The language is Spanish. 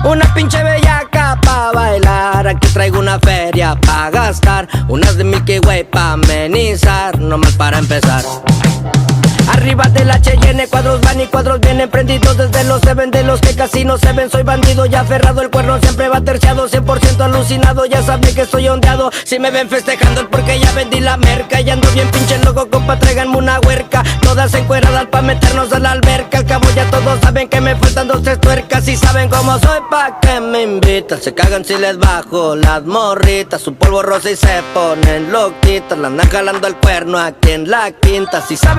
Una pinche bellaca pa' bailar. Aquí traigo una feria pa' gastar. Unas de Milky Way pa' amenizar. No mal para empezar. Arriba del H&N, cuadros van y cuadros vienen prendidos desde los 7 de los que casi no se ven. Soy bandido ya aferrado, el cuerno siempre va terciado, 100% alucinado, ya saben que estoy ondeado. Si me ven festejando es porque ya vendí la merca. Y ando bien pinche loco, compa, tráiganme una huerca. Todas encueradas pa' meternos a la alberca. Al cabo ya todos saben que me faltan 2, 3 tuercas. Y saben cómo soy pa' que me invitan. Se cagan si les bajo las morritas. Su polvo rosa y se ponen loquitas. La andan jalando el cuerno aquí en la quinta. Si saben